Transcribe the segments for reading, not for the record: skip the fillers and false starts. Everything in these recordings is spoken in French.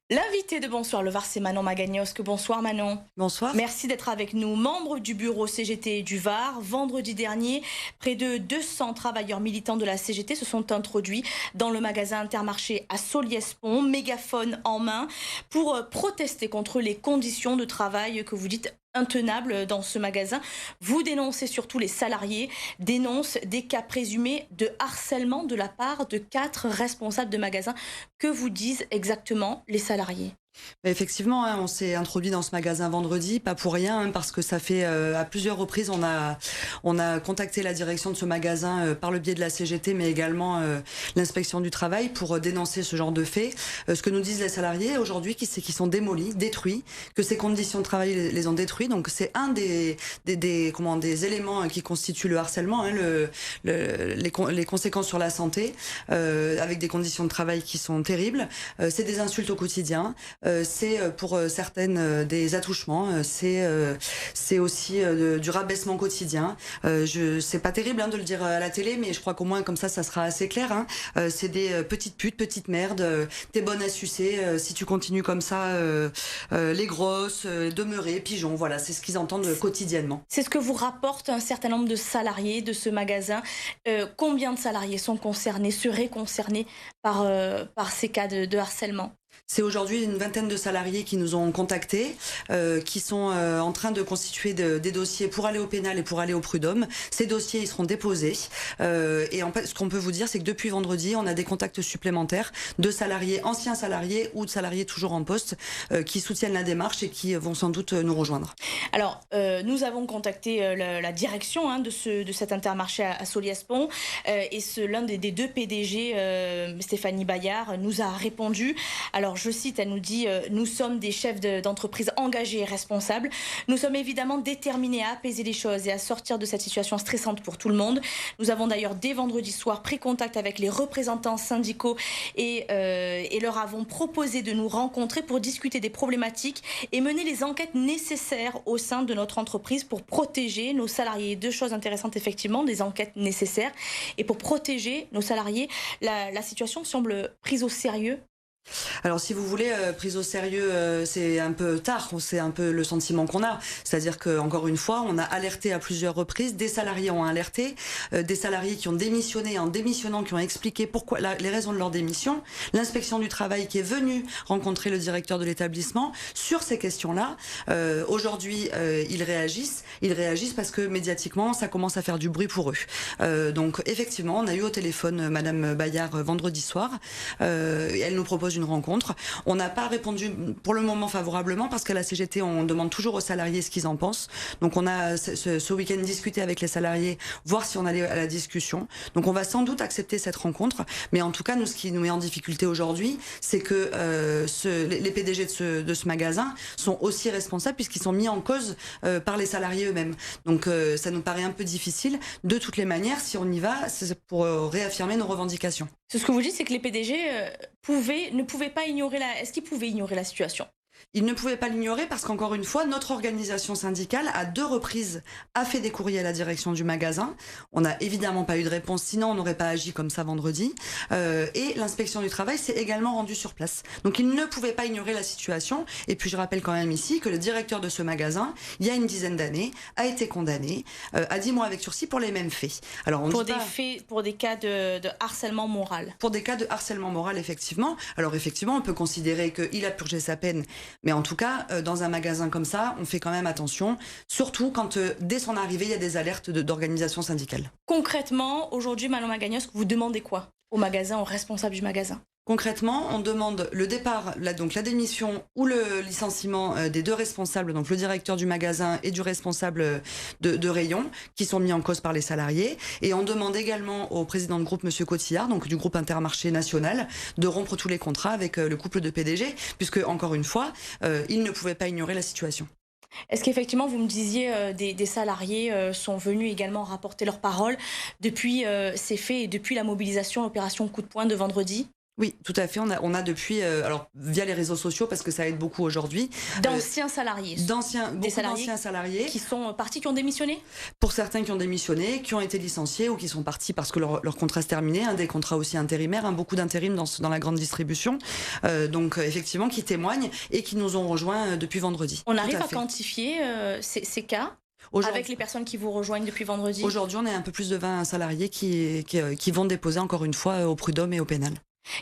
L'invité de Bonsoir le Var, c'est Manon Magagnosc. Bonsoir Manon. Bonsoir. Merci d'être avec nous. Membre du bureau CGT du Var, vendredi dernier, près de 200 travailleurs militants de la CGT se sont introduits dans le magasin Intermarché à Solliès-Pont, mégaphone en main, pour protester contre les conditions de travail que vous dites intenables dans ce magasin. Vous dénoncez surtout les salariés, dénoncent des cas présumés de harcèlement de la part de 4 responsables de magasins. Que vous disent exactement les salariés? Effectivement, on s'est introduit dans ce magasin vendredi, pas pour rien, parce que ça fait à plusieurs reprises, on a contacté la direction de ce magasin par le biais de la CGT, mais également l'inspection du travail pour dénoncer ce genre de faits. Ce que nous disent les salariés aujourd'hui, c'est qu'ils sont démolis, détruits, que ces conditions de travail les ont détruits. Donc c'est un des éléments qui constituent le harcèlement, les conséquences sur la santé, avec des conditions de travail qui sont terribles. C'est des insultes au quotidien. C'est pour certaines des attouchements, c'est aussi du rabaissement quotidien. C'est pas terrible de le dire à la télé, mais je crois qu'au moins comme ça sera assez clair. C'est des petites putes, petites merdes, t'es bonne à sucer, si tu continues comme ça, les grosses, demeurées, pigeons, voilà, c'est ce qu'ils entendent quotidiennement. C'est ce que vous rapporte un certain nombre de salariés de ce magasin. Combien de salariés sont concernés, seraient concernés par ces cas de harcèlement? C'est aujourd'hui une vingtaine de salariés qui nous ont contactés, qui sont en train de constituer des dossiers pour aller au pénal et pour aller au prud'homme. Ces dossiers, ils seront déposés. Et en fait, ce qu'on peut vous dire, c'est que depuis vendredi, on a des contacts supplémentaires de salariés, anciens salariés ou de salariés toujours en poste, qui soutiennent la démarche et qui vont sans doute nous rejoindre. Alors, nous avons contacté la direction de cet Intermarché à Solliès-Pont et l'un des deux PDG, Stéphanie Bayard, nous a répondu. Alors, je cite, elle nous dit « Nous sommes des chefs d'entreprise engagés et responsables. Nous sommes évidemment déterminés à apaiser les choses et à sortir de cette situation stressante pour tout le monde. Nous avons d'ailleurs dès vendredi soir pris contact avec les représentants syndicaux et leur avons proposé de nous rencontrer pour discuter des problématiques et mener les enquêtes nécessaires au sein de notre entreprise pour protéger nos salariés. Deux choses intéressantes effectivement, des enquêtes nécessaires et pour protéger nos salariés. La situation semble prise au sérieux. Alors si vous voulez, prise au sérieux, c'est un peu tard, c'est un peu le sentiment qu'on a. C'est-à-dire qu'encore une fois, on a alerté à plusieurs reprises, des salariés ont alerté, des salariés qui ont démissionné, en démissionnant, qui ont expliqué pourquoi les raisons de leur démission, l'inspection du travail qui est venue rencontrer le directeur de l'établissement sur ces questions-là. Aujourd'hui, ils réagissent parce que médiatiquement, ça commence à faire du bruit pour eux. Donc effectivement, on a eu au téléphone Madame Bayard vendredi soir, elle nous propose une rencontre. On n'a pas répondu pour le moment favorablement parce qu'à la CGT, on demande toujours aux salariés ce qu'ils en pensent. Donc on a ce week-end discuté avec les salariés, voir si on allait à la discussion. Donc on va sans doute accepter cette rencontre. Mais en tout cas, nous, ce qui nous met en difficulté aujourd'hui, c'est que les PDG de ce magasin sont aussi responsables puisqu'ils sont mis en cause par les salariés eux-mêmes. Donc ça nous paraît un peu difficile. De toutes les manières, si on y va, c'est pour réaffirmer nos revendications. Ce que vous dites, c'est que les PDG ne pouvaient pas ignorer Est-ce qu'ils pouvaient ignorer la situation? Ils ne pouvaient pas l'ignorer parce qu'encore une fois, notre organisation syndicale, à 2 reprises, a fait des courriers à la direction du magasin. On n'a évidemment pas eu de réponse, sinon on n'aurait pas agi comme ça vendredi. Et l'inspection du travail s'est également rendue sur place. Donc ils ne pouvaient pas ignorer la situation. Et puis je rappelle quand même ici que le directeur de ce magasin, il y a une dizaine d'années, a été condamné à 10 mois avec sursis pour les mêmes faits. Alors, pour des cas de harcèlement moral. Pour des cas de harcèlement moral, effectivement. Alors effectivement, on peut considérer qu'il a purgé sa peine. Mais en tout cas, dans un magasin comme ça, on fait quand même attention, surtout quand dès son arrivée, il y a des alertes d'organisations syndicales. Concrètement, aujourd'hui, Manon Magagnosc, vous demandez quoi au magasin, aux responsables du magasin? Concrètement, on demande le départ, donc la démission ou le licenciement des 2 responsables, donc le directeur du magasin et du responsable de rayon, qui sont mis en cause par les salariés. Et on demande également au président de groupe, Monsieur Cotillard, donc du groupe Intermarché national, de rompre tous les contrats avec le couple de PDG, puisque, encore une fois, il ne pouvait pas ignorer la situation. Est-ce qu'effectivement, vous me disiez, des salariés sont venus également rapporter leurs paroles depuis ces faits et depuis la mobilisation, l'opération coup de poing de vendredi? Oui, tout à fait. On a depuis, alors via les réseaux sociaux, parce que ça aide beaucoup aujourd'hui. D'anciens salariés. Beaucoup d'anciens salariés. Qui sont partis, qui ont démissionné ? Pour certains qui ont démissionné, qui ont été licenciés ou qui sont partis parce que leur contrat se terminait, des contrats aussi intérimaires, beaucoup d'intérim dans la grande distribution. Donc effectivement, qui témoignent et qui nous ont rejoints depuis vendredi. On arrive à quantifier ces cas ? Avec les personnes qui vous rejoignent depuis vendredi ? Aujourd'hui, on est un peu plus de 20 salariés qui vont déposer encore une fois au prud'homme et au pénal.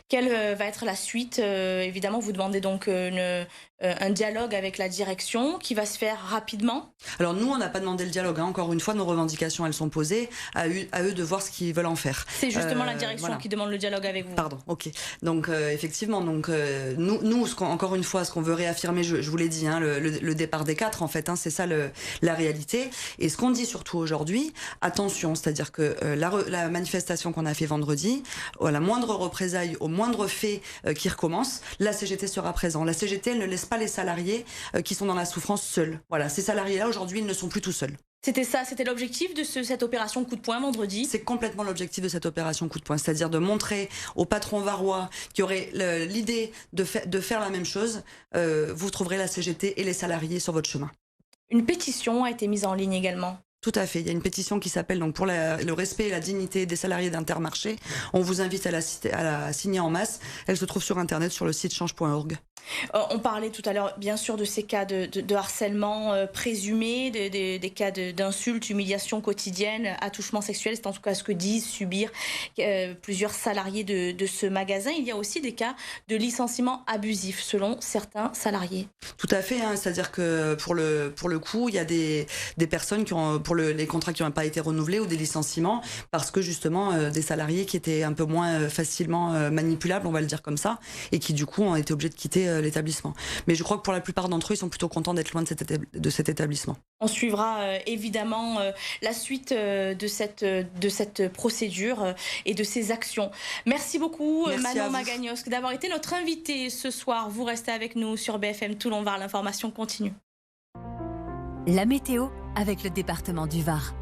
Quelle va être la suite ? Évidemment, vous demandez donc un dialogue avec la direction qui va se faire rapidement. Alors nous, on n'a pas demandé le dialogue. Encore une fois, nos revendications, elles sont posées. À eux de voir ce qu'ils veulent en faire. C'est justement la direction qui demande le dialogue avec vous. Pardon, ok. Donc effectivement, nous, encore une fois, ce qu'on veut réaffirmer, je vous l'ai dit, le départ des 4, en fait, c'est ça la réalité. Et ce qu'on dit surtout aujourd'hui, attention, c'est-à-dire que la manifestation qu'on a fait vendredi, à la moindre représailles, au moindre fait qui recommence, la CGT sera présente. La CGT, elle ne laisse pas les salariés qui sont dans la souffrance seuls. Voilà, ces salariés-là, aujourd'hui, ils ne sont plus tout seuls. C'était ça, c'était l'objectif de cette opération coup de poing vendredi ? C'est complètement l'objectif de cette opération coup de poing, c'est-à-dire de montrer aux patrons varois qui auraient l'idée de faire la même chose, vous trouverez la CGT et les salariés sur votre chemin. Une pétition a été mise en ligne également. Tout à fait. Il y a une pétition qui s'appelle donc pour le respect et la dignité des salariés d'Intermarché. On vous invite à la signer en masse. Elle se trouve sur Internet sur le site change.org. On parlait tout à l'heure, bien sûr, de ces cas de harcèlement présumé, des cas d'insultes, humiliation quotidienne, attouchement sexuel. C'est en tout cas ce que disent subir plusieurs salariés de ce magasin. Il y a aussi des cas de licenciement abusif, selon certains salariés. Tout à fait. C'est-à-dire que pour le coup, il y a des personnes qui ont, pour les contrats qui n'ont pas été renouvelés ou des licenciements, parce que justement, des salariés qui étaient un peu moins facilement manipulables, on va le dire comme ça, et qui du coup ont été obligés de quitter l'établissement. Mais je crois que pour la plupart d'entre eux, ils sont plutôt contents d'être loin de cet établissement. On suivra évidemment la suite de cette procédure et de ces actions. Merci beaucoup, Manon Magagnosc, d'avoir été notre invitée ce soir. Vous restez avec nous sur BFM Toulon Var, l'information continue. La météo avec le département du Var.